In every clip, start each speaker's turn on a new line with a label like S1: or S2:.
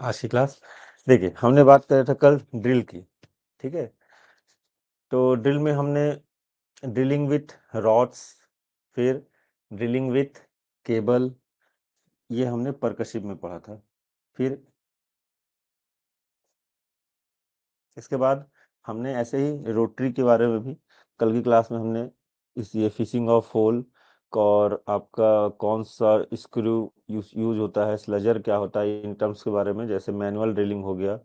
S1: आज की क्लास देखिए, हमने बात कर रहा था कल ड्रिल की। ठीक है, तो ड्रिल में हमने ड्रिलिंग विथ रॉड्स, फिर ड्रिलिंग विथ केबल, ये हमने परकशिप में पढ़ा था। फिर इसके बाद हमने ऐसे ही रोटरी के बारे में भी कल की क्लास में हमने ये फिशिंग ऑफ होल और आपका कौन सा स्क्रू यूज होता है, स्लजर क्या होता है, इन टर्म्स के बारे में, जैसे मैनुअल ड्रिलिंग हो गया,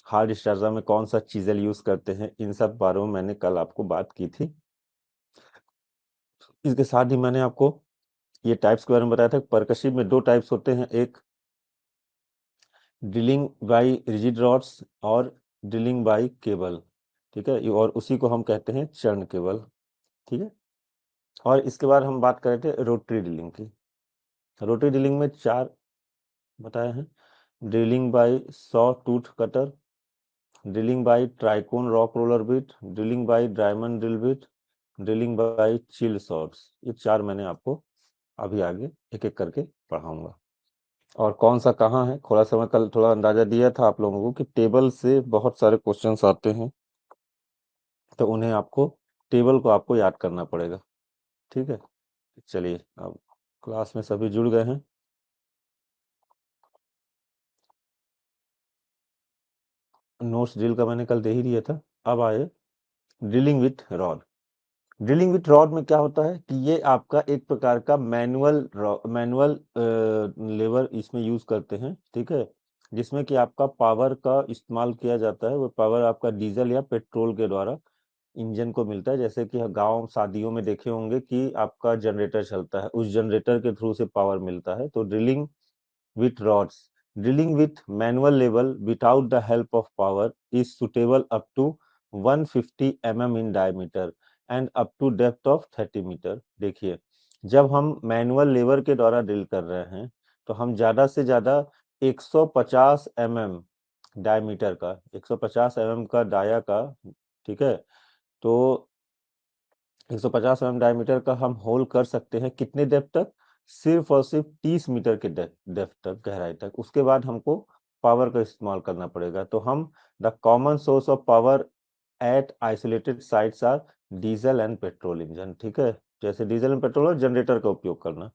S1: हार्ड स्टार्टर में कौन सा चीजल यूज करते हैं, इन सब बारे में मैंने कल आपको बात की थी। इसके साथ ही मैंने आपको ये टाइप्स के बारे में बताया था। परकशिप में दो टाइप्स होते हैं, एक ड्रिलिंग बाय रिजिड रॉड्स और ड्रिलिंग बाय केबल। ठीक है, और उसी को हम कहते हैं चर्न केबल। ठीक है, और इसके बाद हम बात कर रहे थे रोटरी ड्रिलिंग की। रोटरी ड्रिलिंग में चार बताए हैं: drilling by saw tooth cutter, drilling by tricone rock roller bit, drilling by diamond drill bit, drilling by chill shots. ये चार मैंने आपको अभी आगे एक एक करके पढ़ाऊंगा। और कौन सा कहाँ है, थोड़ा सा मैं कल थोड़ा अंदाजा दिया था आप लोगों को कि टेबल से बहुत सारे क्वेश्चंस आते हैं, तो उन्हें आपको टेबल को आपको याद करना पड़ेगा। ठीक है, चलिए अब क्लास में सभी जुड़ गए हैं। नोट्स ड्रिल का मैंने कल दे ही दिया था। अब आए drilling with rod. Drilling with rod में क्या होता है कि ये आपका एक प्रकार का मैनुअल लेवर इसमें यूज करते हैं। ठीक है, जिसमें कि आपका पावर का इस्तेमाल किया जाता है। वो पावर आपका डीजल या पेट्रोल के द्वारा इंजन को मिलता है। जैसे कि गांव शादियों में देखे होंगे कि आपका जनरेटर चलता है, उस जनरेटर के थ्रू से पावर मिलता है। तो drilling with rods. Drilling with manual level without the help of power is suitable up to 150 mm in diameter and up to depth of 30 metre. देखिए, जब हम मैनुअल लेवर के द्वारा ड्रिल कर रहे हैं तो हम ज्यादा से ज्यादा 150 mm डायमीटर का, 150 mm का डाया का, ठीक है, तो 150 mm डायमीटर का हम होल कर सकते हैं। कितने डेप्थ तक? सिर्फ और सिर्फ 30 मीटर के डेप्थ तक, गहराई तक। उसके बाद हमको पावर का इस्तेमाल करना पड़ेगा। तो हम the common source of power at isolated sites are diesel and petrol engine. ठीक है, जैसे डीजल एंड पेट्रोल और जनरेटर का उपयोग करना।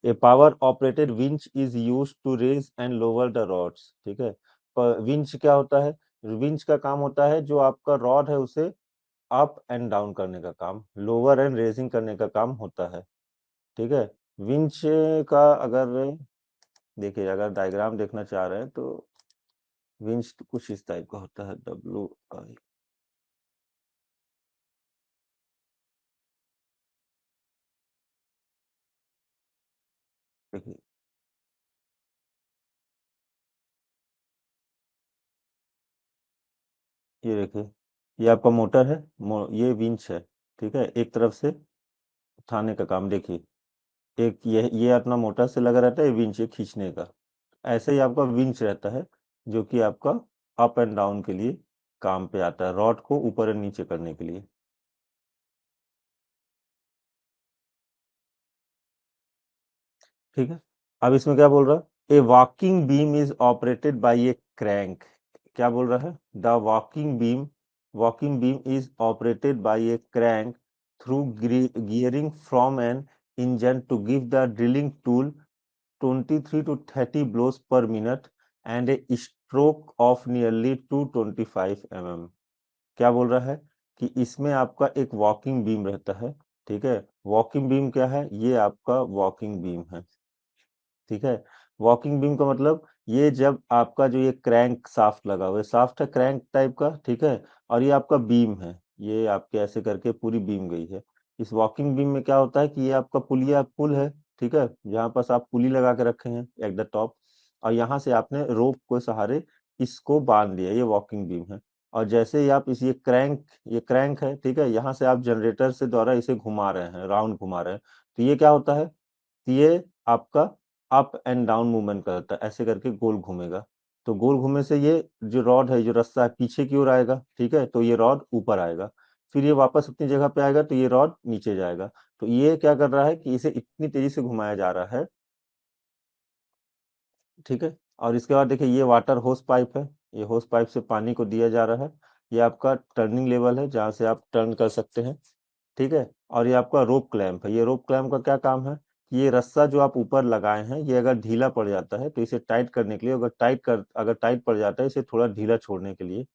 S1: A power operated winch is use to raise and lower the rods. ठीक है, विंच क्या होता है? विंच का काम होता है जो आपका रॉड है उसे अप एंड डाउन करने का काम, लोअर एंड रेजिंग करने का काम होता है। ठीक है, विंच का अगर देखिए, अगर डायग्राम देखना चाह रहे हैं तो विंच तो कुछ इस टाइप का होता है, WI। देखिए, ये देखिए, ये आपका मोटर है, ये विंच है। ठीक है, एक तरफ से उठाने का काम। देखिए, एक ये अपना मोटर से लगा रहता है, ये विंच है खींचने का। ऐसे ही आपका विंच रहता है जो कि आपका अप एंड डाउन के लिए काम पे आता है, रॉड को ऊपर और नीचे करने के लिए। ठीक है, अब इसमें क्या बोल रहा है? A walking beam is operated by a crank. क्या बोल रहा है? The walking beam is operated by a crank through gearing from an engine to give the drilling tool 23 to 30 blows per minute and a stroke of nearly 225 mm। क्या बोल रहा है कि इसमें आपका एक वॉकिंग बीम रहता है। ठीक है, वॉकिंग बीम क्या है? ये आपका वॉकिंग बीम है। ठीक है, वॉकिंग बीम का मतलब ये जब आपका जो ये क्रैंक साफ्ट लगा हुआ है, साफ्ट है क्रैंक टाइप का। ठीक है, और ये आपका बीम है, ये आपके ऐसे करके पूरी बीम गई है। इस वॉकिंग बीम में क्या होता है कि ये आपका पुल है। ठीक है, जहाँ पास आप पुली लगा के रखे हैं एट द टॉप, और यहाँ से आपने रोप को सहारे इसको बांध दिया, ये वॉकिंग बीम है। और जैसे ही आप इस ये क्रैंक है, ठीक है, यहाँ से आप जनरेटर से द्वारा इसे घुमा रहे हैं, राउंड घुमा रहे हैं, तो ये क्या होता है? ये आपका अप एंड डाउन मूवमेंट करता है, ऐसे करके गोल घूमेगा। तो गोल घूमने से ये जो रॉड है, जो रास्ता है, पीछे की ओर आएगा। ठीक है, तो ये रॉड ऊपर आएगा, फिर ये वापस अपनी जगह पे आएगा, तो ये रॉड नीचे जाएगा। तो ये क्या कर रहा है कि इसे इतनी तेजी से घुमाया जा रहा है। ठीक है, और इसके बाद देखिए ये वाटर होस पाइप है, ये होस पाइप से पानी को दिया जा रहा है। ये आपका टर्निंग लेवल है जहाँ से आप टर्न कर सकते हैं, ठीक है। और ये आपका रोप क्लैंप है। ये रोप क्लैंप का क्या काम है कि ये रस्सा जो आप ऊपर लगाए हैं ये अगर ढीला पड़ जाता है तो इसे टाइट करने के लिए, अगर टाइट पड़ जाता है इसे थोड़ा ढीला छोड़ने के लिए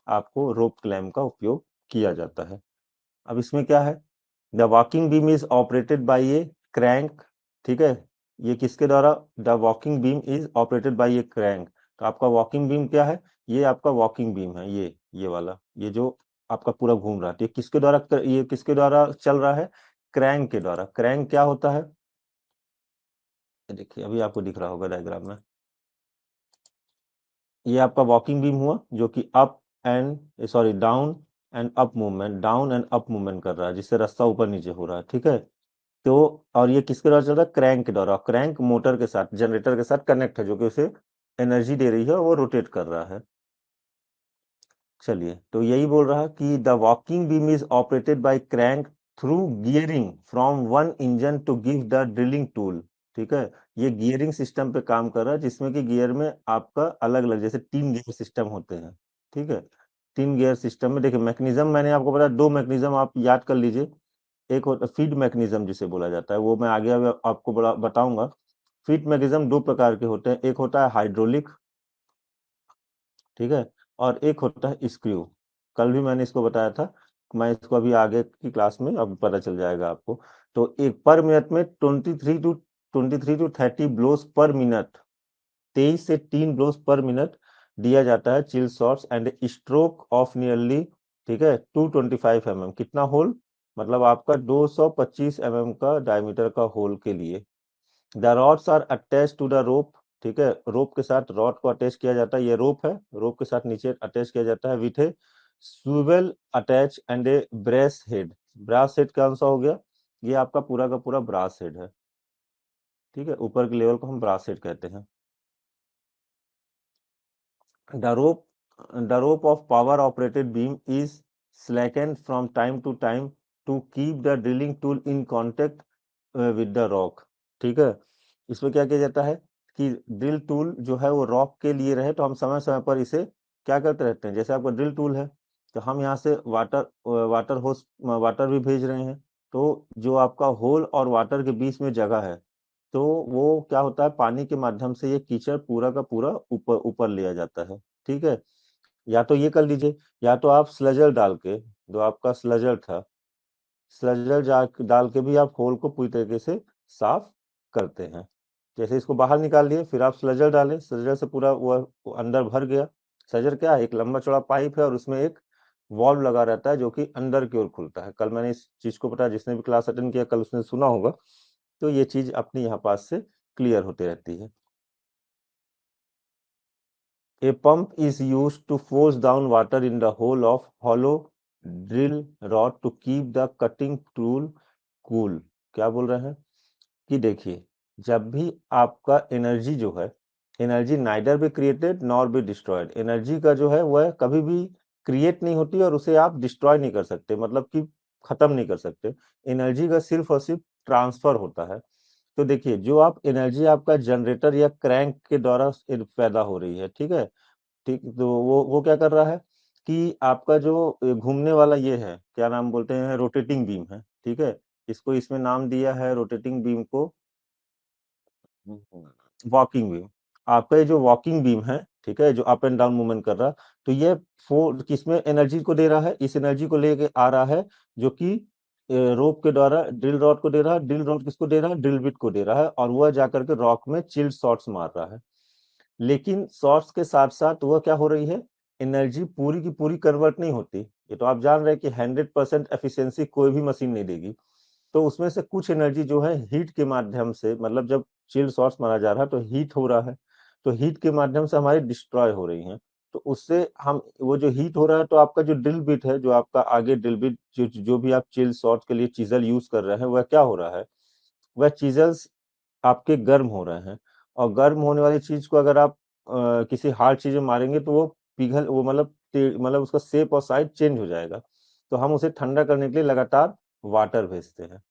S1: आपको रोप क्लैंप का उपयोग किया जाता है। अब इसमें क्या है, the walking beam is operated by A crank, ठीक है। ये किसके द्वारा, the walking beam is operated by A crank. तो आपका वॉकिंग बीम क्या है, ये आपका वॉकिंग बीम है, ये वाला, ये जो आपका पूरा घूम रहा है, तो ये किसके द्वारा चल रहा है, क्रैंक के द्वारा। क्रैंक क्या होता है, ये देखिए अभी आपको दिख रहा होगा डायग्राम में। ये आपका वॉकिंग बीम हुआ जो कि up and sorry down and up movement, down and up movement कर रहा है, जिससे रास्ता ऊपर नीचे हो रहा है, ठीक है। तो और ये किसके द्वारा चल रहा है, क्रैंक के द्वारा। क्रैंक मोटर के साथ, जनरेटर के साथ कनेक्ट है, जो कि उसे एनर्जी दे रही है और वो रोटेट कर रहा है। चलिए, तो यही बोल रहा है कि the walking beam is operated by crank through gearing from one engine to give the drilling tool, ठीक है। ये गियरिंग सिस्टम पे काम कर रहा है, जिसमें कि गियर में आपका अलग अलग जैसे 3 गियर सिस्टम होते हैं, ठीक है। 3 गियर सिस्टम में देखिए मैकेनिज्म मैंने आपको बताया, 2 मैकेनिज्म आप याद कर लीजिए। एक होता फीड मैकेनिज्म जिसे बोला जाता है, वो मैं आगे अभी आपको बताऊंगा। फीड मैकेनिज्म 2 प्रकार के होते हैं, एक होता है हाइड्रोलिक, ठीक है, और एक होता है स्क्रू। कल भी मैंने इसको बताया था, मैं इसको अभी आगे की क्लास में अब पता चल जाएगा आपको। तो एक पर मिनट में 23 टू 30 ब्लोस पर मिनट, 23 से 3 ब्लोस पर मिनट दिया जाता है chill shots and stroke of nearly, ठीक है, 225 mm। कितना होल, मतलब आपका 225 mm का डायमीटर का होल के लिए। The rods are attach to the rope, ठीक है, रोप के साथ रॉड को अटैच किया जाता है, ये रोप है, रोप के साथ नीचे अटैच किया जाता है with a swivel attach and a brace head. Brass head कौन सा हो गया, ये आपका पूरा का पूरा ब्रास हेड है, ठीक है, ऊपर के लेवल को हम ब्रास हेड कहते हैं। The rope, the rope of power operated beam is slackened from time to time to keep the drilling tool in contact with the rock, ठीक है। इसमें क्या किया जाता है कि ड्रिल टूल जो है वो रॉक के लिए रहे, तो हम समय समय पर इसे क्या करते रहते हैं, जैसे आपका ड्रिल टूल है तो हम यहाँ से वाटर भी भेज रहे हैं, तो जो आपका होल और वाटर के बीच में जगह है, तो वो क्या होता है, पानी के माध्यम से ये कीचड़ पूरा का पूरा ऊपर ऊपर लिया जाता है, ठीक है। या तो ये कर लीजिए, या तो आप स्लजर डाल के, जो आपका स्लजर था, डाल के भी आप होल को पूरी तरीके से साफ करते हैं। जैसे इसको बाहर निकाल लिए, फिर आप स्लजर डालें, स्लजर से पूरा वो अंदर भर गया। स्लजर क्या है, एक लंबा चौड़ा पाइप है और उसमें एक वॉल्व लगा रहता है जो कि अंदर की ओर खुलता है। कल मैंने इस चीज को बताया, जिसने भी क्लास अटेंड किया कल उसने सुना होगा। तो ये चीज अपने यहाँ पास से क्लियर होती रहती है। A pump is used to force down water in the hole of hollow drill rod to keep the cutting tool cool। क्या बोल रहे हैं कि देखिए, जब भी आपका एनर्जी जो है, energy neither be created nor be destroyed, energy का जो है वह कभी भी क्रिएट नहीं होती और उसे आप डिस्ट्रॉय नहीं कर सकते, मतलब कि खत्म नहीं कर सकते। एनर्जी का सिर्फ और सिर्फ ट्रांसफर होता है। तो देखिए, जो आप एनर्जी आपका जनरेटर या क्रैंक के द्वारा पैदा हो रही है, ठीक है, ठीक, तो वो क्या कर रहा है कि आपका जो घूमने वाला ये है, क्या नाम बोलते हैं, रोटेटिंग बीम है, ठीक है। इसको इसमें नाम दिया है रोटेटिंग बीम को वॉकिंग बीम। आपका ये जो वॉकिंग बीम है, ठीक है, जो अप एंड डाउन मूवमेंट कर रहा, तो ये फोर किसमें एनर्जी को दे रहा है, इस एनर्जी को लेके आ रहा है, जो कि रोप के द्वारा ड्रिल रॉड को दे रहा है। ड्रिल रॉड किसको दे रहा है, ड्रिल बिट को दे रहा है, और वह जाकर के रॉक में चिल्ड शॉट्स मार रहा है। लेकिन शॉर्ट्स के साथ साथ वह क्या हो रही है, एनर्जी पूरी की पूरी कन्वर्ट नहीं होती। ये तो आप जान रहे हैं कि 100% एफिशिएंसी कोई भी मशीन नहीं देगी। तो उसमें से कुछ एनर्जी जो है हीट के माध्यम से, मतलब जब चिल्ड शॉट्स मारा जा रहा है तो हीट हो रहा है, तो हीट के माध्यम से हमारी डिस्ट्रॉय हो रही है। तो उससे हम वो जो हीट हो रहा है, तो आपका जो ड्रिल बिट है, जो आपका आगे ड्रिल बिट जो भी आप चिल्ड शॉट्स के लिए चीजल यूज कर रहे हैं, वह क्या हो रहा है, वह चीजल्स आपके गर्म हो रहे हैं। और गर्म होने वाली चीज को अगर आप किसी हार्ड चीज में मारेंगे तो वो पिघल, वो मतलब उसका शेप और साइज चेंज हो जाएगा। तो हम उसे ठंडा करने के लिए लगातार वाटर भेजते हैं।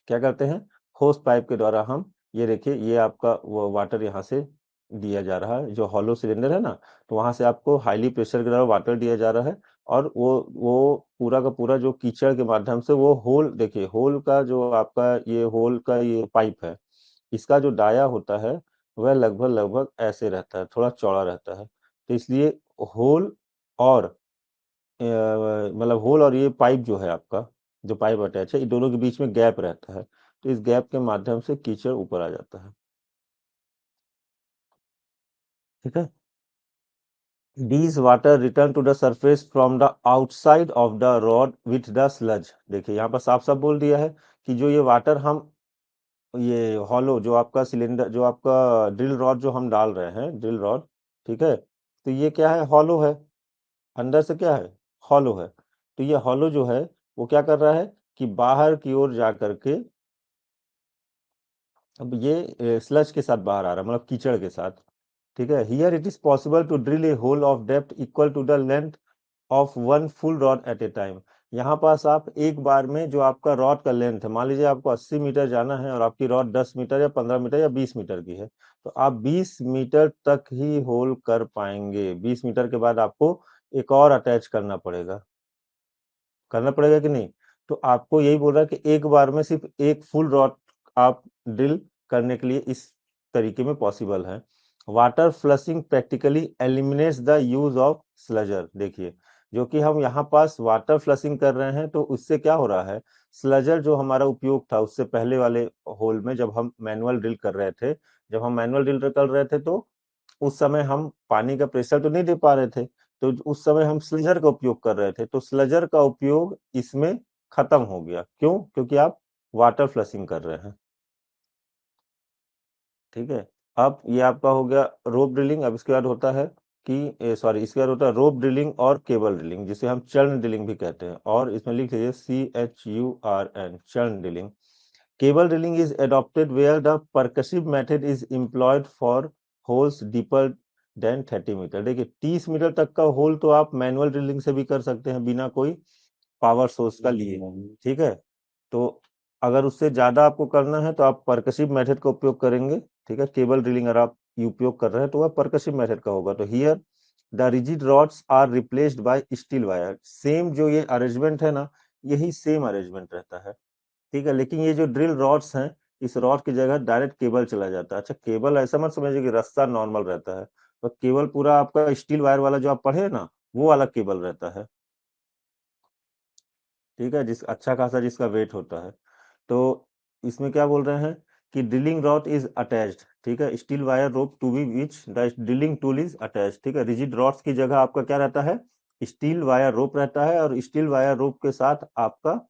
S1: क्या करते हैं, होस पाइप के द्वारा हम, ये देखिए ये आपका वो वाटर यहाँ से दिया जा रहा है, जो हॉलो सिलेंडर है ना, तो वहां से आपको हाईली प्रेशर के द्वारा वाटर दिया जा रहा है, और वो पूरा का पूरा जो कीचड़ के माध्यम से वो होल, देखिए होल का जो आपका ये होल का ये पाइप है, इसका जो डाया होता है वह लगभग लगभग ऐसे रहता है, थोड़ा चौड़ा रहता है। तो इसलिए होल और मतलब होल और ये पाइप जो है आपका, जो पाइप अटैच है, इन दोनों के बीच में गैप रहता है, तो इस गैप के माध्यम से कीचड़ ऊपर आ जाता है। ठीक है। These water return to the surface from the outside of the rod with the sludge। देखिए यहाँ पर साफ साफ बोल दिया है कि जो ये वाटर हम, ये हॉलो जो आपका सिलेंडर, जो आपका ड्रिल रॉड जो हम डाल रहे हैं, ड्रिल रॉड, ठीक है, तो ये क्या है, हॉलो है, अंदर से क्या है, हॉलो है। तो ये हॉलो जो है वो क्या कर रहा है कि बाहर की ओर जा करके, अब ये स्लज के साथ बाहर आ रहा है, मतलब कीचड़ के साथ। ठीक है। Here it is possible to drill a hole of depth equal to the length of one full rod at a time. यहाँ पास आप एक बार में जो आपका रॉड का लेंथ है, मान लीजिए आपको 80 मीटर जाना है और आपकी रॉड 10 मीटर या 15 मीटर या 20 मीटर की है, तो आप 20 मीटर तक ही होल कर पाएंगे। 20 मीटर के बाद आपको एक और अटैच करना पड़ेगा कि नहीं। तो आपको यही बोल रहा है कि एक बार में सिर्फ एक फुल रॉड आप ड्रिल करने के लिए इस तरीके में पॉसिबल है। Water flushing practically eliminates the use of sludger. देखिए, जो कि हम यहाँ पास वाटर फ्लशिंग कर रहे हैं, तो उससे क्या हो रहा है, स्लजर जो हमारा उपयोग था उससे पहले वाले होल में, जब हम मैनुअल ड्रिल कर रहे थे, जब हम मैनुअल ड्रिल कर रहे थे, तो उस समय हम पानी का प्रेशर तो नहीं दे पा रहे थे, तो उस समय हम स्लेजर का उपयोग कर रहे थे, तो स्लेजर का उपयोग इसमें खत्म हो गया। क्यों? क्योंकि आप वाटर फ्लशिंग कर रहे हैं। ठीक है। अब ये आपका हो गया रोप ड्रिलिंग। अब इसके बाद होता है कि सॉरी, इसके बाद होता है रोप ड्रिलिंग और केबल ड्रिलिंग, जिसे हम चर्ण ड्रिलिंग भी कहते हैं, और इसमें लिख लीजिए CHURN, churn drilling. Cable drilling is adopted where the percussive method is employed for holes deeper than 30 metre. देखिए 30 मीटर तक का होल तो आप मैनुअल ड्रिलिंग से भी कर सकते हैं बिना कोई पावर सोर्स का लिए। ठीक है। तो अगर उससे ज्यादा आपको करना है तो आप परकसिव मेथड का उपयोग करेंगे। ठीक है। केबल ड्रिलिंग अगर आप उपयोग कर रहे हैं तो वह परकसिव मेथड का होगा। तो here the rigid rods are replaced by steel wire. Same जो ये अरेंजमेंट है ना, यही सेम अरेंजमेंट रहता है। ठीक है। लेकिन ये जो ड्रिल रॉड्स हैं, इस रॉड की जगह डायरेक्ट केबल चला जाता है। अच्छा, केबल ऐसा मत समझिए कि रास्ता नॉर्मल रहता है, तो केबल पूरा आपका स्टील वायर वाला जो आप पढ़े ना, वो वाला केबल रहता है। ठीक है। जिस अच्छा खासा जिसका वेट होता है। तो इसमें क्या बोल रहे हैं कि ड्रिलिंग रॉड इज अटैच्ड। ठीक है। Steel wire rope to be which the drilling tool is attached. ठीक है। रिजिड रॉड्स की जगह आपका क्या रहता है, स्टील वायर रोप रहता है, और स्टील वायर रोप के साथ आपका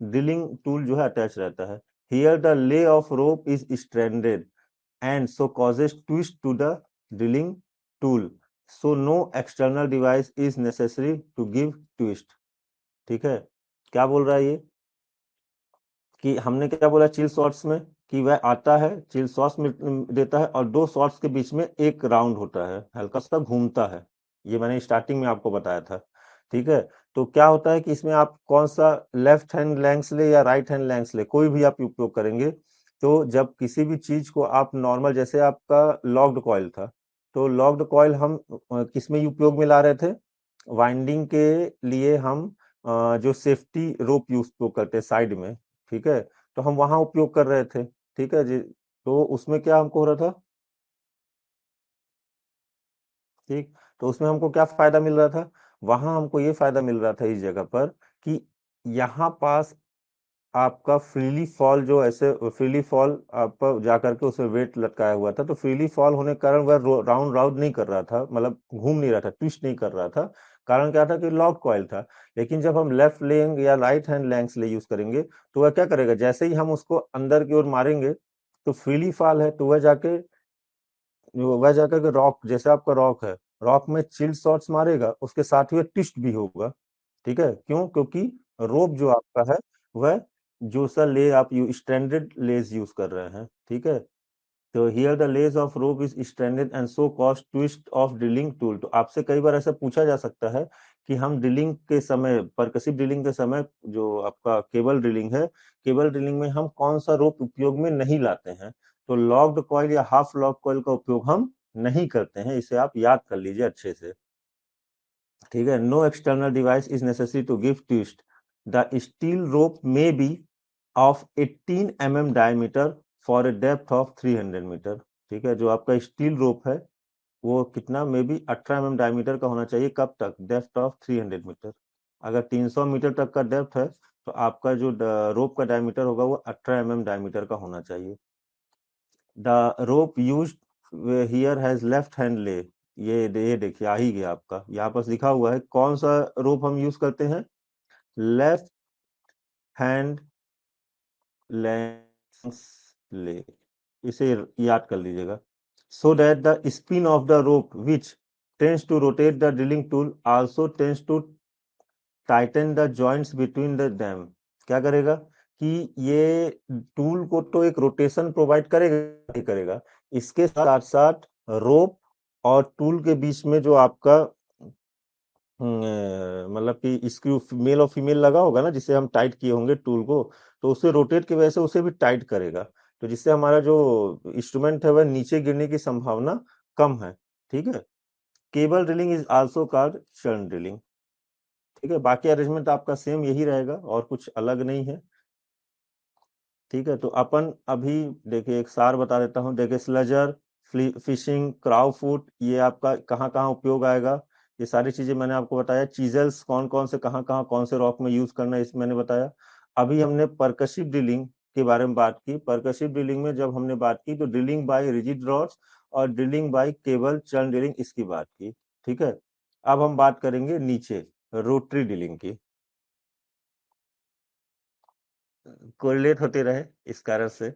S1: ड्रिलिंग टूल जो है अटैच रहता है। Here the lay of rope is stranded and so causes twist to the drilling tool, so no external device is necessary to give twist. ठीक है। क्या बोल रहा है ये कि हमने क्या बोला चिल शॉट्स में, कि वह आता है चिल शॉट्स में देता है, और दो शॉट्स के बीच में एक राउंड होता है, हल्का सा घूमता है। ये मैंने स्टार्टिंग में आपको बताया था। ठीक है। तो क्या होता है कि इसमें आप कौन सा लेफ्ट हैंड लेंथ ले या राइट हैंड लेंथ ले, कोई भी आप उपयोग करेंगे, तो जब किसी भी चीज को आप नॉर्मल, जैसे आपका लॉक्ड कॉइल था, तो लॉक्ड कॉइल हम किस में उपयोग में ला रहे थे, वाइंडिंग के लिए हम जो सेफ्टी रोप यूज उपयोग करते हैं साइड में। ठीक है। तो हम वहां उपयोग कर रहे थे। ठीक है जी। तो उसमें क्या हमको हो रहा था, ठीक, तो उसमें हमको क्या फायदा मिल रहा था, वहां हमको ये फायदा मिल रहा था इस जगह पर कि यहाँ पास आपका फ्रीली फॉल, जो ऐसे फ्रीली फॉल आप जाकर के उसमें वेट लटकाया हुआ था, तो फ्रीली फॉल होने के कारण वह राउंड राउंड नहीं कर रहा था, मतलब घूम नहीं रहा था, ट्विस्ट नहीं कर रहा था। कारण क्या था कि लॉक कॉइल था। लेकिन जब हम लेफ्ट लेंग या राइट हैंड लेंथ ले यूज करेंगे, तो वह क्या करेगा, जैसे ही हम उसको अंदर की ओर मारेंगे, तो फ्रीली फॉल है, तो वह जाकर के रॉक, जैसे आपका रॉक है, रॉक में चिल शॉट्स मारेगा, उसके साथ ही ट्विस्ट भी होगा। ठीक है। क्यों? क्योंकि रोप जो आपका है वह जो सा ले आप यू स्टैंडर्ड लेस यूज कर रहे हैं। ठीक है। तो here the less of rope is standard and so cost twist of drilling tool. तो आपसे कई बार ऐसा पूछा जा सकता है कि हम ड्रिलिंग के समय, परकसिव ड्रिलिंग के समय, जो आपका केबल ड्रिलिंग है, केबल ड्रिलिंग में हम कौन सा रोप उपयोग में नहीं लाते हैं, तो लॉक्ड कॉइल या हाफ लॉक कॉइल का उपयोग हम नहीं करते हैं, इसे आप याद कर लीजिए अच्छे से। ठीक है, no external device is necessary to give twist. The steel rope may be of 18 mm diameter for a depth of 300 metre. ठीक है, जो आपका स्टील रोप है वो कितना में भी 18 डायमीटर का होना चाहिए, कब तक, डेप्थ ऑफ 300 मीटर। अगर 300 मीटर तक का डेप्थ है तो आपका जो रोप का डायमीटर होगा वो 18 डायमीटर का होना चाहिए। The rope use here has left hand ले। ये देखिए आ ही गया आपका, यहाँ पर लिखा हुआ है कौन सा रोप हम यूज करते हैं, लेफ्ट हैंड लेंस ले, इसे याद कर लीजिएगा। So that the spin of the rope which tends to rotate the drilling tool also tends to tighten the joints between the dam. क्या करेगा कि ये टूल को तो एक रोटेशन प्रोवाइड करेगा ही करेगा, इसके साथ साथ रोप और टूल के बीच में जो आपका मतलब कि स्क्रू मेल और फीमेल लगा होगा ना, जिसे हम टाइट किए होंगे टूल को, तो उसे रोटेट की वजह से उसे भी टाइट करेगा, तो जिससे हमारा जो इंस्ट्रूमेंट है वह नीचे गिरने की संभावना कम है। ठीक है, cable drilling is also called churn drilling. ठीक है, बाकी अरेंजमेंट आपका सेम यही रहेगा और कुछ अलग नहीं है। ठीक है, तो अपन अभी देखिए एक सार बता देता हूँ। देखिए स्लजर, फिशिंग, क्राउ फुट, ये आपका कहाँ कहाँ उपयोग आएगा, ये सारी चीजें मैंने आपको बताया। चीजल्स कौन कौन से कहाँ कौन से रॉक में यूज करना है, इस मैंने बताया। अभी हमने परकसिव ड्रिलिंग के बारे में बात की। परकसिव ड्रिलिंग में जब हमने बात की तो ड्रिलिंग बाय रिजिड रॉड्स और drilling by cable churn drilling, इसकी बात की। ठीक है, अब हम बात करेंगे नीचे रोटरी ड्रिलिंग की। कोरिलेट होते रहे इस कारण से।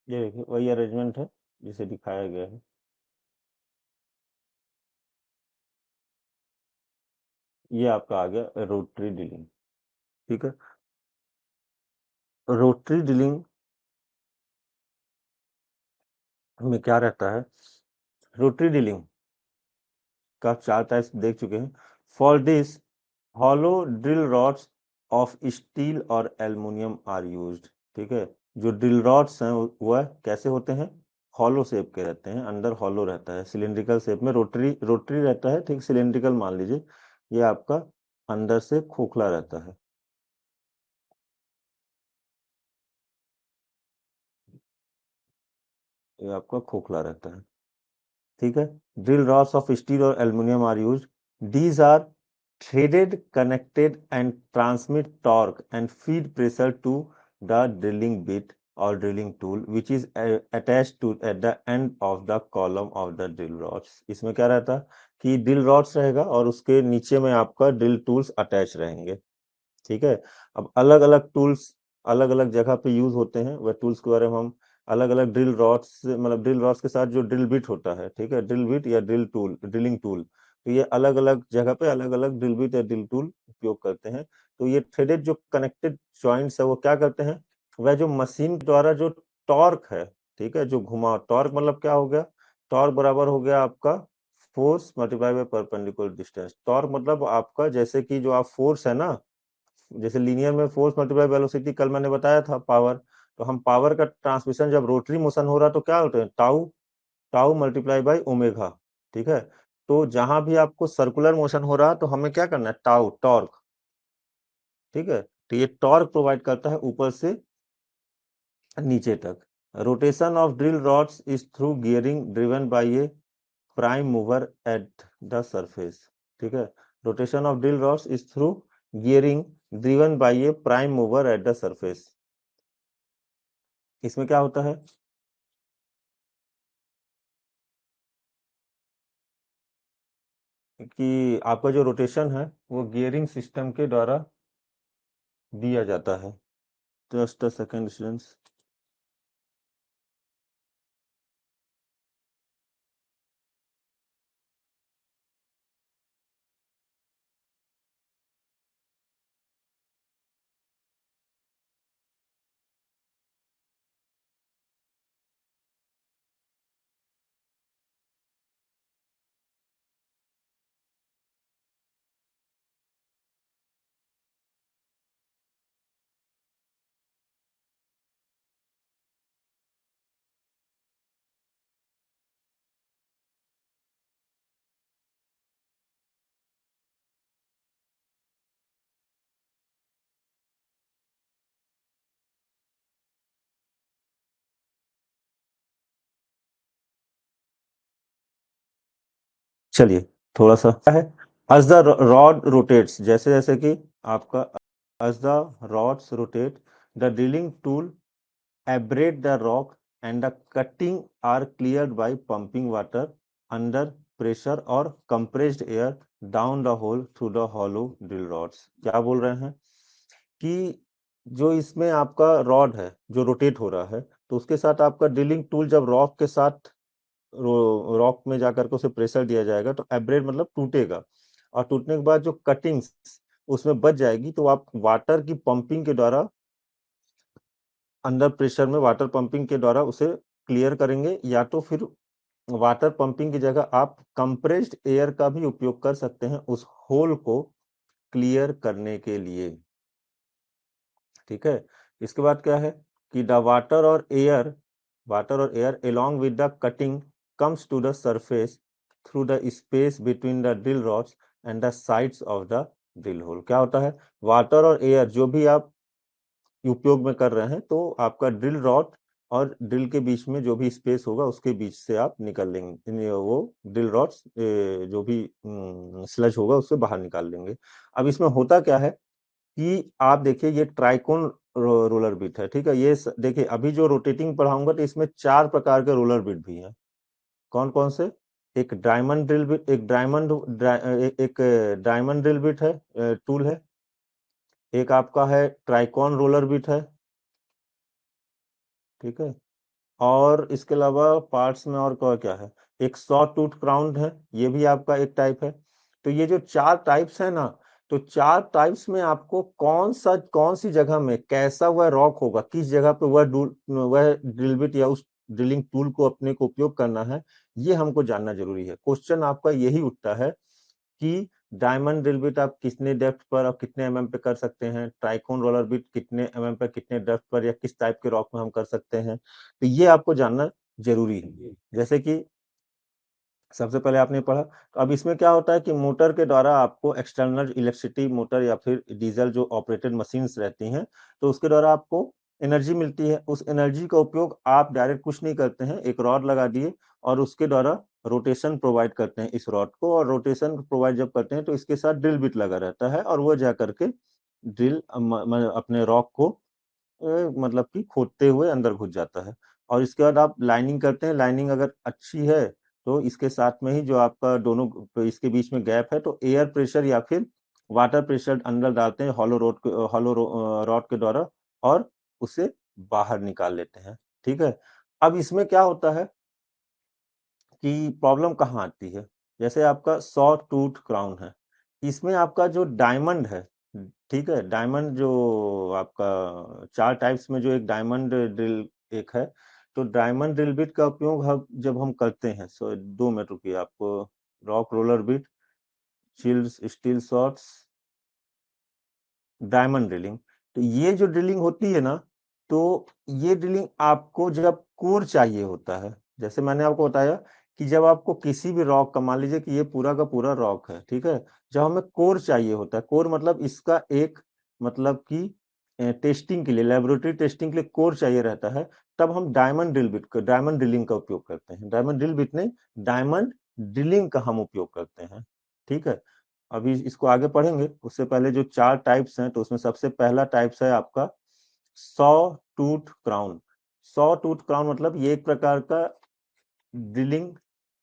S1: ये देखिए वही अरेंजमेंट है जिसे दिखाया गया है। ये आपका आ गया रोटरी ड्रिलिंग। ठीक है, रोटरी ड्रिलिंग में क्या रहता है, रोटरी ड्रिलिंग का 4 टाइप्स देख चुके हैं। For this hollow drill rods of steel और एल्युमिनियम आर यूज्ड। ठीक है, जो ड्रिल रॉड्स हैं वह कैसे होते हैं, हॉलो शेप के रहते हैं, अंदर हॉलो रहता है, सिलिंड्रिकल शेप में रोटरी रोटरी रहता है। ठीक, सिलिंड्रिकल मान लीजिए, ये आपका अंदर से खोखला रहता है। ये आपका खोखला रहता है। ठीक है, ड्रिल रॉड्स ऑफ स्टील और aluminium are used. These are threaded, connected and transmit torque and feed pressure to the drilling bit or drilling tool which is attached to at the end of the column of the drill rods। इसमें क्या रहता है कि drill rods रहेगा और उसके नीचे में आपका ड्रिल टूल्स अटैच रहेंगे। ठीक है, अब अलग अलग टूल्स अलग अलग जगह पे यूज होते हैं, वह टूल्स के बारे में हम अलग अलग ड्रिल रॉड्स, मतलब ड्रिल रॉड्स के साथ जो ड्रिल बिट होता है, ठीक है, ड्रिल बिट या ड्रिल टूल, ड्रिलिंग टूल, तो ये अलग अलग जगह पे अलग अलग ड्रिल बिट या ड्रिल टूल उपयोग करते हैं। तो ये थ्रेडेड जो कनेक्टेड जॉइंट्स है वो क्या करते हैं, वह जो मशीन द्वारा जो टॉर्क है, ठीक है, जो घुमा टॉर्क मतलब क्या हो गया, टॉर्क बराबर हो गया आपका force multiply by perpendicular distance. Torque मतलब आपका जैसे कि जो आप फोर्स है ना, जैसे लीनियर में फोर्स मल्टीप्लाई वेलोसिटी कल मैंने बताया था पावर, तो हम पावर का ट्रांसमिशन जब रोटरी मोशन हो रहा तो क्या होते हैं, tau, tau multiply by omega. ठीक है, तो जहां भी आपको सर्कुलर मोशन हो रहा तो हमें क्या करना है, टाउ टॉर्क। ठीक है, तो ये टॉर्क प्रोवाइड करता है ऊपर से नीचे तक। Rotation of drill rods is through gearing driven by a prime mover at the surface. ठीक है, rotation of drill rods is through gearing driven by a prime mover at the surface. इसमें क्या होता है कि आपका जो रोटेशन है वो गियरिंग सिस्टम के द्वारा दिया जाता है। Just a second students. चलिए थोड़ा सा है, as the rod rotates, जैसे जैसे कि आपका as the rods rotate, the drilling tool abrade the rock and the cutting are cleared by pumping water under pressure or compressed air down the hole through the hollow drill rods। क्या बोल रहे हैं कि जो इसमें आपका rod है जो रोटेट हो रहा है, तो उसके साथ आपका ड्रिलिंग टूल जब रॉक के साथ रॉक में जाकर के उसे प्रेशर दिया जाएगा तो एब्रेड मतलब टूटेगा, और टूटने के बाद जो कटिंग्स उसमें बच जाएगी, तो आप वाटर की पंपिंग के द्वारा अंडर प्रेशर में वाटर पंपिंग के द्वारा उसे क्लियर करेंगे, या तो फिर वाटर पंपिंग की जगह आप कंप्रेस्ड एयर का भी उपयोग कर सकते हैं उस होल को क्लियर करने के लिए। ठीक है, इसके बाद क्या है कि द वाटर और air along with the cutting comes to the surface through the space between the drill rods and the sides of the drill hole। क्या होता है, वाटर और एयर जो भी आप उपयोग में कर रहे हैं, तो आपका ड्रिल रॉड और ड्रिल के बीच में जो भी स्पेस होगा उसके बीच से आप निकल लेंगे, वो ड्रिल रॉड्स जो भी स्लज होगा उससे बाहर निकाल लेंगे। अब इसमें होता क्या है कि आप देखिए ये ट्राइकोन रोलर बिट है, ठीक है। ये देखिए अभी जो रोटेटिंग पढ़ाऊंगा तो इसमें 4 प्रकार के रोलर बिट भी हैं। कौन कौन से, एक डायमंड ड्रिल बिट, एक डायमंड ड्रिल बिट है, टूल है, एक आपका है ट्राइकॉन रोलर बिट है, ठीक है। और इसके अलावा पार्ट्स में और क्या है, एक सॉ टूथ क्राउन है, ये भी आपका एक टाइप है। तो ये जो 4 टाइप्स है ना, तो 4 टाइप्स में आपको कौन सी जगह में कैसा वह रॉक होगा, किस जगह पे वह ड्रिल बिट या उस ड्रिलिंग टूल को अपने को उपयोग करना है, ये हमको जानना जरूरी है। क्वेश्चन आपका यही उठता है कि डायमंड ड्रिल बिट आप कितने डेप्थ पर और कितने एमएम पे कर सकते हैं, ट्राइकोन रोलर बिट कितने एमएम पर कितने डेप्थ पर या किस टाइप के रॉक में हम कर सकते हैं, तो ये आपको जानना जरूरी है। जैसे कि सबसे पहले आपने पढ़ा, तो अब इसमें क्या होता है कि मोटर के द्वारा आपको एक्सटर्नल इलेक्ट्रिसिटी मोटर या फिर डीजल जो ऑपरेटेड मशीन्स रहती हैं, तो उसके द्वारा आपको एनर्जी मिलती है। उस एनर्जी का उपयोग आप डायरेक्ट कुछ नहीं करते हैं, एक रॉड लगा दिए और उसके द्वारा रोटेशन प्रोवाइड करते हैं इस रॉड को, और रोटेशन प्रोवाइड जब करते हैं तो इसके साथ ड्रिल बिट लगा रहता है और वो जा करके ड्रिल अपने रॉक को मतलब कि खोदते हुए अंदर घुस जाता है। और इसके बाद आप लाइनिंग करते हैं, लाइनिंग अगर अच्छी है तो इसके साथ में ही जो आपका दोनों इसके बीच में गैप है, तो एयर प्रेशर या फिर वाटर प्रेशर अंदर डालते हैं हॉलो रॉड के द्वारा और उसे बाहर निकाल लेते हैं। ठीक है, अब इसमें क्या होता है कि प्रॉब्लम कहाँ आती है, जैसे आपका सॉ टूथ क्राउन है, इसमें आपका जो डायमंड है, ठीक है, डायमंड जो आपका 4 टाइप्स में जो एक डायमंड ड्रिल एक है, तो डायमंड ड्रिल बिट का उपयोग हम जब हम करते हैं, 2 मिनट रुकिए, आपको rock roller bit, chills steel shots, diamond drilling, तो ये जो ड्रिलिंग होती है ना, तो ये ड्रिलिंग आपको जब कोर चाहिए होता है, जैसे मैंने आपको बताया कि जब आपको किसी भी रॉक का, मान लीजिए कि ये पूरा का पूरा रॉक है, ठीक है, जब हमें कोर चाहिए होता है, कोर मतलब इसका एक मतलब कि टेस्टिंग के लिए, लेबोरेटरी टेस्टिंग के लिए कोर चाहिए रहता है, तब हम डायमंड ड्रिलिंग का उपयोग करते हैं। डायमंड ड्रिल बिट नहीं, डायमंड ड्रिलिंग का हम उपयोग करते हैं। ठीक है, अभी इसको आगे पढ़ेंगे, उससे पहले जो 4 टाइप्स हैं, तो उसमें सबसे पहला टाइप्स है आपका saw tooth crown. Saw tooth crown मतलब ये एक प्रकार का ड्रिलिंग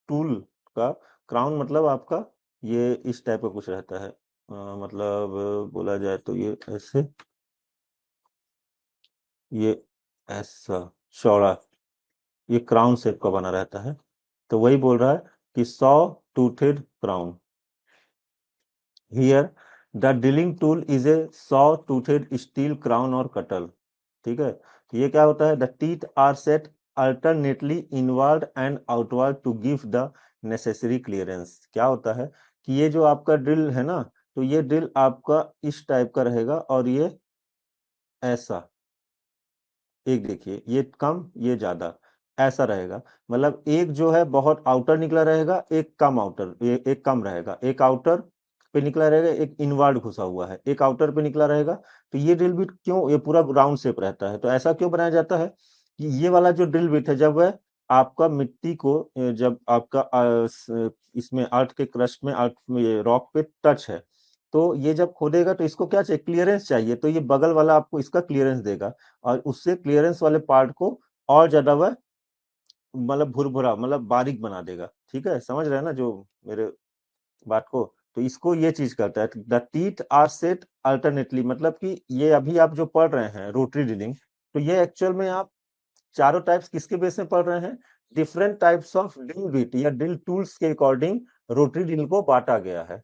S1: टूल का क्राउन, मतलब आपका ये इस टाइप का कुछ रहता है, मतलब बोला जाए तो ये ऐसे, ये ऐसा चौड़ा, ये क्राउन शेप का बना रहता है, तो वही बोल रहा है कि saw toothed crown. Here, the drilling tool is a saw-toothed steel crown or cuttle। ठीक है, तो ये क्या होता है, the teeth are set alternately inward and outward to give the necessary clearance। क्या होता है कि ये जो आपका ड्रिल है ना, तो ये ड्रिल आपका इस टाइप का रहेगा और ये ऐसा, एक देखिए ये कम ये ज्यादा, ऐसा रहेगा, मतलब एक जो है बहुत आउटर निकला रहेगा, एक कम आउटर, एक कम रहेगा, एक आउटर पे निकला रहेगा, एक इनवर्ड घुसा हुआ है, एक आउटर पे निकला रहेगा। तो ये ड्रिल बिट क्यों, ये पूरा राउंड शेप रहता है, तो ऐसा क्यों बनाया जाता है कि ये वाला जो ड्रिल बिट है जब वह आपका मिट्टी को जब आपका इसमें अर्थ के क्रस्ट में, अर्थ में रॉक पे टच है, तो ये जब खोदेगा तो इसको क्या चाहिए, क्लियरेंस चाहिए, तो ये बगल वाला आपको इसका क्लियरेंस देगा, और उससे क्लियरेंस वाले पार्ट को और ज्यादा वह मतलब भुरभुरा मतलब बारीक बना देगा। ठीक है, समझ रहे हैं ना जो मेरे बात को। तो इसको ये चीज करता है, the teeth are set alternately, मतलब कि ये अभी आप जो पढ़ रहे हैं रोटरी ड्रिलिंग, तो ये एक्चुअल में आप चारों टाइप्स किसके बेस में पढ़ रहे हैं, different types of drill bit या ड्रिल टूल्स के अकॉर्डिंग रोटरी ड्रिल को बांटा गया है।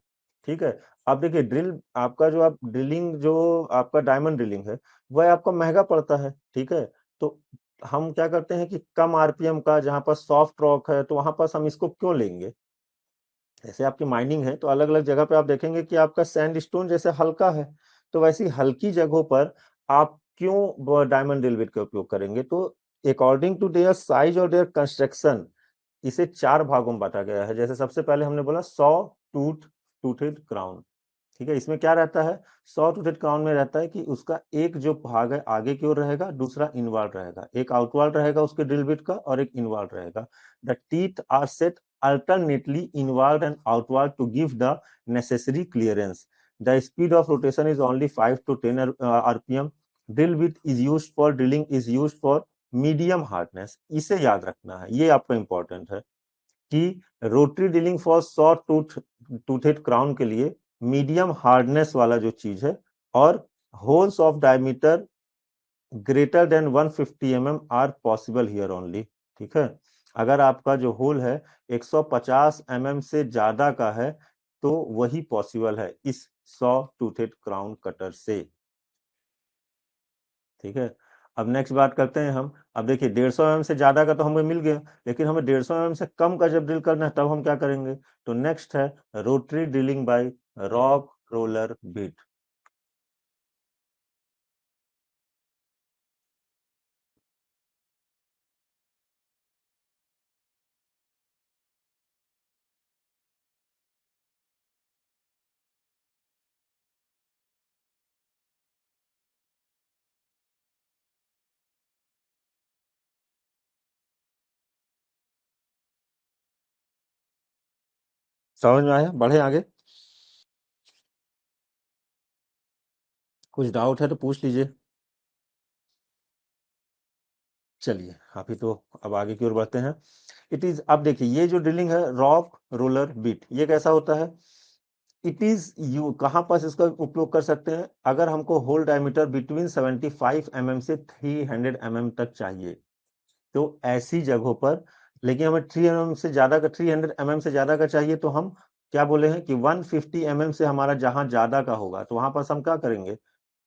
S1: ठीक है, अब देखिए ड्रिल आपका जो आप ड्रिलिंग जो आपका डायमंड ड्रिलिंग है वह आपको महंगा पड़ता है। ठीक है, तो हम क्या करते हैं कि कम आरपीएम का जहां पर सॉफ्ट रॉक है तो वहां पर हम इसको क्यों लेंगे। जैसे आपकी माइनिंग है तो अलग अलग जगह पे आप देखेंगे कि आपका सैंडस्टोन जैसे हल्का है, तो वैसी हल्की जगहों पर आप क्यों डायमंड ड्रिल बिट का उपयोग करेंगे। तो अकॉर्डिंग टू देयर साइज और देयर कंस्ट्रक्शन इसे चार भागों में बांटा गया है। जैसे सबसे पहले हमने बोला सॉ टूथ टूथेड क्राउन। ठीक है, इसमें क्या रहता है, सॉ टूथेड क्राउन में रहता है कि उसका एक जो भाग है आगे की ओर रहेगा, दूसरा इनवर्ड रहेगा, एक आउटवर्ड रहेगा उसके ड्रिल बिट का और एक इनवर्ड रहेगा। The teeth are set alternately inward and outward to give the necessary clearance. The speed of rotation is only 5 to 10 rpm. Drill bit is used for drilling is used for medium hardness. इसे याद रखना है, ये आपका important है कि rotary drilling for short toothed crown के लिए मीडियम हार्डनेस वाला जो चीज है, और holes of diameter greater than 150 mm are possible here only. ठीक है, अगर आपका जो होल है 150 mm से ज्यादा का है तो वही पॉसिबल है इस 100 टूथेड क्राउन कटर से। ठीक है, अब नेक्स्ट बात करते हैं हम। अब देखिए 150 mm से ज्यादा का तो हमें मिल गया, लेकिन हमें 150 mm से कम का जब ड्रिल करना है तब हम क्या करेंगे। तो नेक्स्ट है rotary drilling by rock roller bit. समझ में आया, बढ़े आगे। कुछ डाउट है तो पूछ लीजिए। चलिए अभी तो अब आगे की ओर बढ़ते हैं। इट इज, अब देखिए ये जो ड्रिलिंग है रॉक रोलर बिट, ये कैसा होता है। इट इज यू कहाँ पास इसका उपयोग कर सकते हैं, अगर हमको होल डायमीटर बिटवीन 75 mm से 300 mm तक चाहिए, तो ऐसी जगहों पर, लेकिन हमें 300 mm से ज्यादा का चाहिए, तो हम क्या बोले हैं कि 150 mm से हमारा जहां ज्यादा का होगा तो वहां पर हम क्या करेंगे,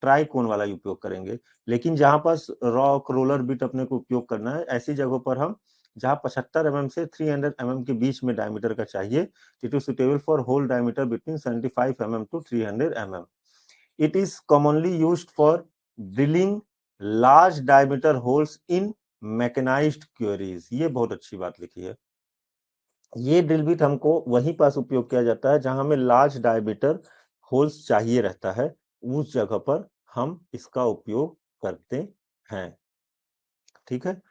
S1: ट्राई कोन वाला उपयोग करेंगे। लेकिन जहां पर रॉक रोलर बिट अपने को उपयोग करना है ऐसी जगहों पर हम जहां 75 mm से 300 mm के बीच में डायमीटर का चाहिए, it is suitable for hole diameter between 75 mm to 300 mm। It is commonly used for drilling large diameter holes in mechanised quarries. ये बहुत अच्छी बात लिखी है। ये ड्रिल बिट हमको वहीं पास उपयोग किया जाता है जहां हमें लार्ज डायमीटर होल्स चाहिए रहता है, उस जगह पर हम इसका उपयोग करते हैं। ठीक है,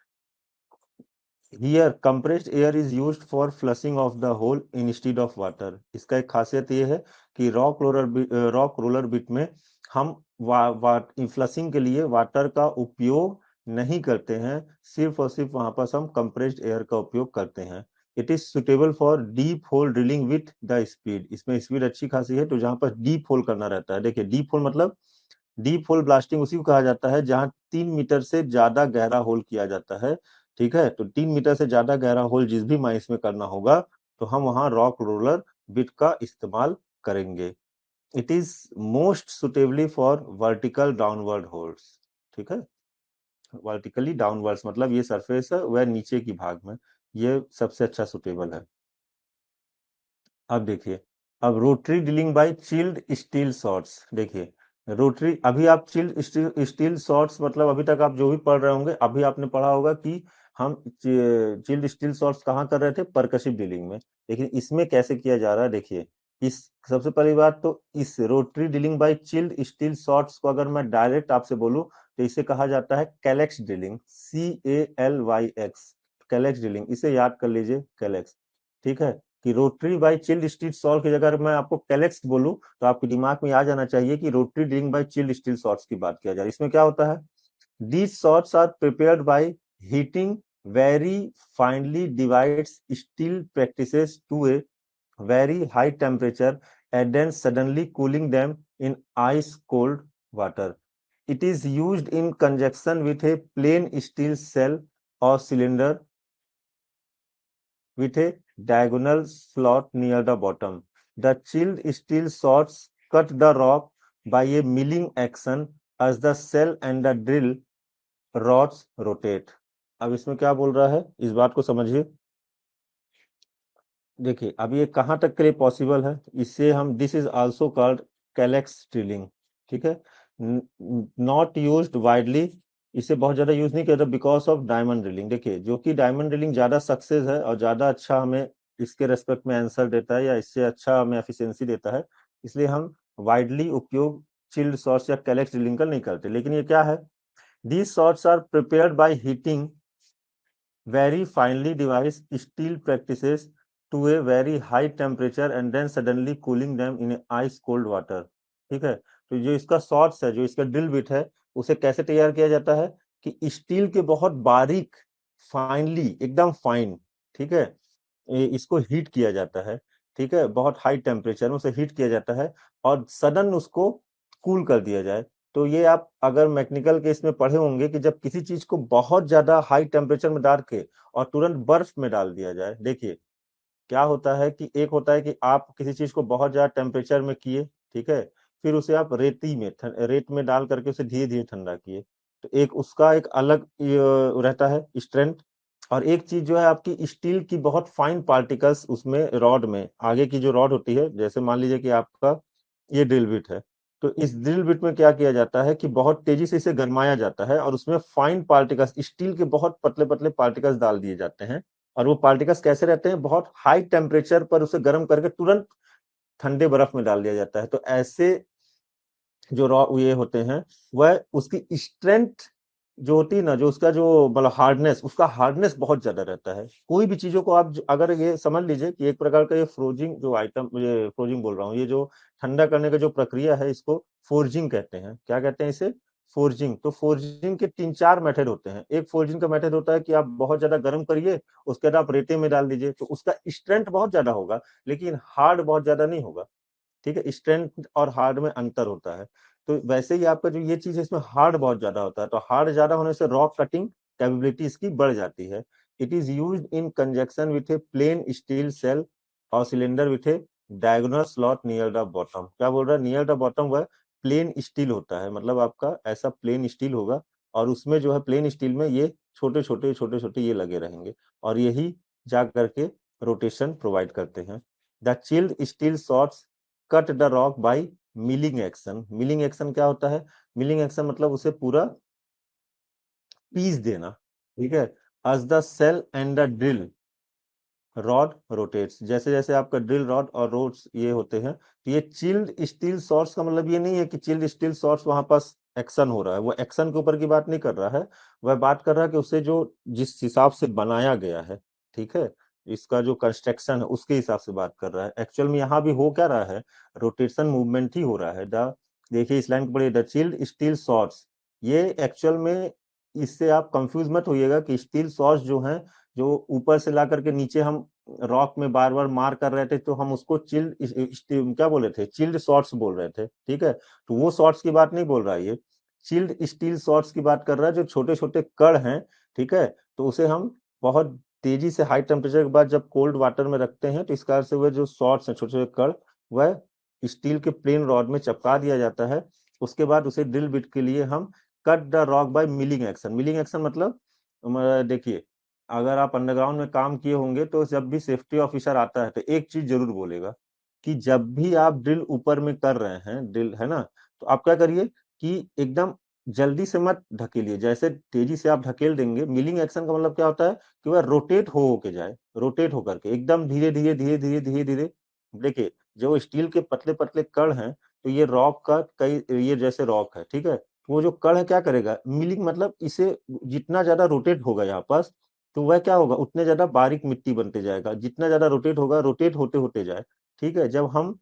S1: here compressed air is used for flushing of the hole instead of water. इसका एक खासियत ये है कि रॉक रोलर बिट में हम फ्लशिंग के लिए वाटर का उपयोग नहीं करते हैं, सिर्फ और सिर्फ वहां पर हम कंप्रेस्ड एयर का उपयोग करते हैं। It is suitable for deep whole drilling with the speed. इसमें स्पीड अच्छी खासी है, तो जहां पर डीप होल करना रहता है, देखिए डीप होल मतलब डीप होल ब्लास्टिंग उसी को कहा जाता है जहां 3 मीटर से ज्यादा गहरा होल किया जाता है। ठीक है, तो 3 मीटर से ज्यादा गहरा होल जिस भी माइंस में करना होगा तो हम वहां रॉक रोलर बिट का इस्तेमाल करेंगे। It is most suitably for vertical downward holes. ठीक है, वर्टिकली डाउनवर्ड्स मतलब ये सरफेस है वह नीचे की भाग में, ये सबसे अच्छा सुटेबल है। अब देखिए, अब rotary drilling by chilled steel shots. देखिए रोटरी, अभी आप चिल्ड स्टील शॉट्स मतलब अभी तक आप जो भी पढ़ रहे होंगे, अभी आपने पढ़ा होगा कि हम चिल्ड स्टील शॉट्स कहाँ कर रहे थे, परकसिव ड्रिलिंग में। लेकिन इसमें कैसे किया जा रहा है देखिए, इस सबसे पहली बात तो इस rotary drilling by chilled steel shots को अगर मैं डायरेक्ट आपसे बोलूं तो इसे कहा जाता है calyx drilling, CALYX। Calyx drilling, इसे याद कर लीजिए कैलेक्स, ठीक है, कि rotary by chilled steel salt की जगह अगर मैं आपको कैलेक्स बोलूं तो आपके दिमाग में आ जाना चाहिए कि rotary drilling by chilled steel salts की बात किया जाए। इसमें क्या होता है, these sorts are prepared by heating very finely divides steel practices to a very high temperature and then suddenly cooling them in ice cold water. It is used in conjunction with a plain steel cell or cylinder with a diagonal slot near the bottom. The chilled steel sorts cut the rock by a milling action as the cell and the drill rods rotate. अब इसमें क्या बोल रहा है, इस बात को समझिए। देखिए अब ये कहाँ तक के लिए पॉसिबल है, इससे हम this is also called calyx drilling, ठीक है, नॉट यूज्ड वाइडली, इसे बहुत ज्यादा यूज नहीं किया जाता बिकॉज ऑफ डायमंड ड्रिलिंग। देखिए जो कि डायमंड ड्रिलिंग ज्यादा सक्सेस है और ज्यादा अच्छा हमें इसके रेस्पेक्ट में आंसर देता है या इससे अच्छा हमें एफिशिएंसी देता है, इसलिए हम वाइडली उपयोग चिल्ड सॉर्ट्स या कैलेक्स ड्रिलिंग का नहीं करते। लेकिन ये क्या है, these sorts are prepared by heating very finely devised steel practices to a very high temperature and then suddenly cooling them in a ice cold water, ठीक है। तो जो इसका शॉर्ट्स है, जो इसका ड्रिल बिट है, उसे कैसे तैयार किया जाता है कि स्टील के बहुत बारीक, फाइनली, एकदम फाइन, ठीक है, इसको हीट किया जाता है, ठीक है, बहुत हाई टेम्परेचर में उसे हीट किया जाता है और सडन उसको कूल कर दिया जाए। तो ये आप अगर मैकेनिकल के इसमें पढ़े होंगे कि जब किसी चीज को बहुत ज्यादा हाई टेम्परेचर में डाल के और तुरंत बर्फ में डाल दिया जाए। देखिए क्या होता है कि एक होता है कि आप किसी चीज को बहुत ज्यादा टेम्परेचर में किए, ठीक है, फिर उसे आप रेती में रेत में डाल करके उसे धीरे धीरे ठंडा किए, तो एक उसका एक अलग रहता है स्ट्रेंथ। और एक चीज जो है आपकी स्टील की बहुत फाइन पार्टिकल्स उसमें रॉड में, आगे की जो रॉड होती है, जैसे मान लीजिए कि आपका ये ड्रिल बिट है, तो इस ड्रिल बिट में क्या किया जाता है कि बहुत तेजी से इसे गरमाया जाता है और उसमें फाइन पार्टिकल्स, स्टील के बहुत पतले पतले पार्टिकल्स डाल दिए जाते हैं। और वो पार्टिकल्स कैसे रहते हैं, बहुत हाई टेम्परेचर पर उसे गर्म करके तुरंत ठंडे बर्फ में डाल दिया जाता है। तो ऐसे जो रॉ ये होते हैं, वह उसकी स्ट्रेंथ जो होती है ना, जो उसका जो मतलब हार्डनेस, उसका हार्डनेस बहुत ज्यादा रहता है। कोई भी चीजों को आप अगर ये समझ लीजिए कि एक प्रकार का ये फ्रोजिंग जो आइटम, ये फ्रोजिंग बोल रहा हूँ, ये जो ठंडा करने का जो प्रक्रिया है, इसको फोर्जिंग कहते हैं। क्या कहते हैं इसे, फोर्जिंग। तो फोर्जिंग के 3-4 मेथड होते हैं। एक फोर्जिंग का मेथड होता है कि आप बहुत ज्यादा गर्म करिए, उसके बाद आप रेते में डाल दीजिए, तो उसका स्ट्रेंथ बहुत ज्यादा होगा लेकिन हार्ड बहुत ज्यादा नहीं होगा, ठीक है, स्ट्रेंथ और हार्ड में अंतर होता है। तो वैसे ही आपका जो ये चीज है, इसमें हार्ड बहुत ज्यादा होता है, तो हार्ड ज्यादा होने से रॉक कटिंग कैपेबिलिटी इसकी बढ़ जाती है। It is used in conjunction with a plain steel cell और cylinder with a diagonal slot near the bottom. क्या बोल रहा है, नियर द बॉटम, वह प्लेन स्टील होता है, मतलब आपका ऐसा प्लेन स्टील होगा और उसमें जो है प्लेन स्टील में ये छोटे छोटे ये लगे रहेंगे और यही जा करके रोटेशन प्रोवाइड करते हैं। The chilled steel shorts cut the rock by milling action. Milling action क्या होता है, मिलिंग एक्शन मतलब उसे पूरा पीस देना, ठीक है, as the cell and the drill rod rotates, जैसे जैसे आपका ड्रिल रॉड और रोड्स ये होते हैं, तो ये चिल्ड स्टील शॉर्ट्स का मतलब ये नहीं है कि चिल्ड स्टील शॉर्ट्स वहां पास एक्शन हो रहा है, वो एक्शन के ऊपर की बात नहीं कर रहा है, वह बात कर रहा है कि उसे जो जिस हिसाब से बनाया गया है, ठीक है, इसका जो कंस्ट्रक्शन है उसके हिसाब से बात कर रहा है। एक्चुअल में यहाँ भी हो क्या रहा है, रोटेशन मूवमेंट ही हो रहा है। द देखिए इस लाइन को पढ़िए, द चिल्ड स्टील शॉर्ट्स, ये एक्चुअल में, इससे आप कंफ्यूज मत होइएगा कि स्टील शॉर्ट्स जो हैं, जो ऊपर से ला करके नीचे हम रॉक में बार बार मार कर रहे थे, तो हम उसको चिल्ड क्या बोले थे, चिल्ड शॉट्स बोल रहे थे, ठीक है, तो वो शॉट्स की बात नहीं बोल रहा है ये, चिल्ड स्टील शॉट्स की बात कर रहा है, जो छोटे छोटे कण हैं, ठीक है, तो उसे हम बहुत तेजी से हाई टेम्परेचर के बाद जब कोल्ड वाटर में रखते हैं, तो इस कारण से वह जो शॉट्स हैं, छोटे छोटे कण, वह स्टील के प्लेन रॉड में चपका दिया जाता है। उसके बाद उसे ड्रिल बिट के लिए हम cut the rock by milling action. Milling action मतलब देखिए, अगर आप अंडरग्राउंड में काम किए होंगे तो जब भी सेफ्टी ऑफिसर आता है तो एक चीज जरूर बोलेगा कि जब भी आप ड्रिल ऊपर में कर रहे हैं, ड्रिल है ना, तो आप क्या करिए कि एकदम जल्दी से मत ढकेलिए, जैसे तेजी से आप ढकेल देंगे, मिलिंग एक्शन का मतलब क्या होता है कि वह रोटेट हो के जाए, रोटेट होकर के एकदम धीरे धीरे धीरे धीरे धीरे धीरे। देखिए जो स्टील के पतले पतले कण हैं, तो ये रॉक का कई, ये जैसे रॉक है, ठीक है, वो जो कण है क्या करेगा, मिलिंग मतलब इसे जितना ज्यादा रोटेट होगा यहाँ पास, तो वह क्या होगा, उतने ज्यादा बारीक मिट्टी बनते जाएगा, जितना ज्यादा रोटेट होगा, रोटेट होते होते जाए। ठीक है, जब हम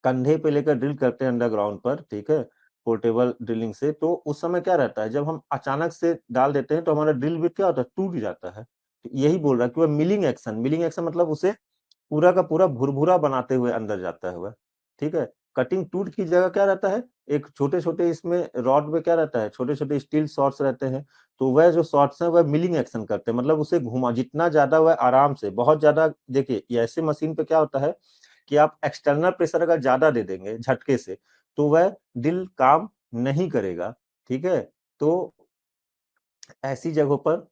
S1: कंधे पे लेकर ड्रिल करते हैं अंडरग्राउंड पर, ठीक है, पोर्टेबल ड्रिलिंग से, तो उस समय क्या रहता है, जब हम अचानक से डाल देते हैं तो हमारा ड्रिल बिट क्या होता है, टूट जाता है। तो यही बोल रहा है कि वह मिलिंग एक्शन मतलब उसे पूरा का पूरा भुरभुरा बनाते हुए अंदर जाता है वह। ठीक है, कटिंग टूल की जगह क्या रहता है, एक छोटे छोटे इसमें रॉड में क्या रहता है, छोटे छोटे स्टील शॉर्ट्स रहते हैं। तो वह जो शॉर्ट्स हैं वह मिलिंग एक्शन करते हैं, मतलब उसे घुमा जितना ज्यादा वह आराम से, बहुत ज्यादा, देखिए ये ऐसे मशीन पे क्या होता है कि आप एक्सटर्नल प्रेशर अगर ज्यादा दे देंगे झटके से, तो वह ड्रिल काम नहीं करेगा। ठीक है, तो ऐसी जगहों पर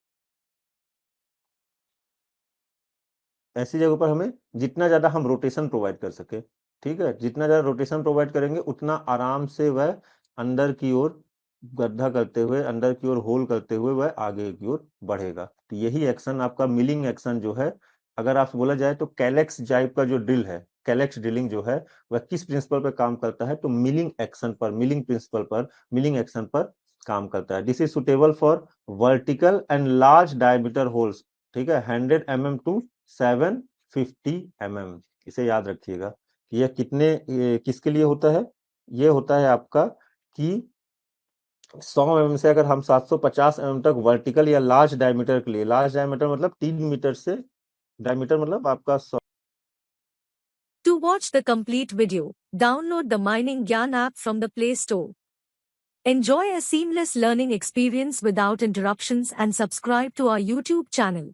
S1: ऐसी जगहों पर हमें जितना ज्यादा हम रोटेशन प्रोवाइड कर सके, ठीक है, जितना ज्यादा रोटेशन प्रोवाइड करेंगे उतना आराम से वह अंदर की ओर गड्ढा करते हुए, अंदर की ओर होल करते हुए वह आगे की ओर बढ़ेगा। तो यही एक्शन आपका मिलिंग एक्शन जो है, अगर आप बोला जाए तो कैलेक्स जाइप का जो ड्रिल है, कैलेक्स ड्रिलिंग जो है, वह किस प्रिंसिपल पर काम करता है, तो मिलिंग एक्शन पर, मिलिंग प्रिंसिपल पर, मिलिंग एक्शन पर काम करता है। This is suitable for vertical and large diameter holes. ठीक है, 100 mm टू 750 mm, इसे याद रखिएगा कि ये किसके लिए होता है, ये होता है आपका कि 100 mm से अगर हम 750 mm तक वर्टिकल या लार्ज डायमीटर के लिए, लार्ज डायमीटर मतलब 3 मीटर से, डायमीटर मतलब आपका
S2: To watch the complete video, download the Mining Gyan app from the Play Store. Enjoy a seamless learning experience without interruptions and subscribe to our YouTube channel.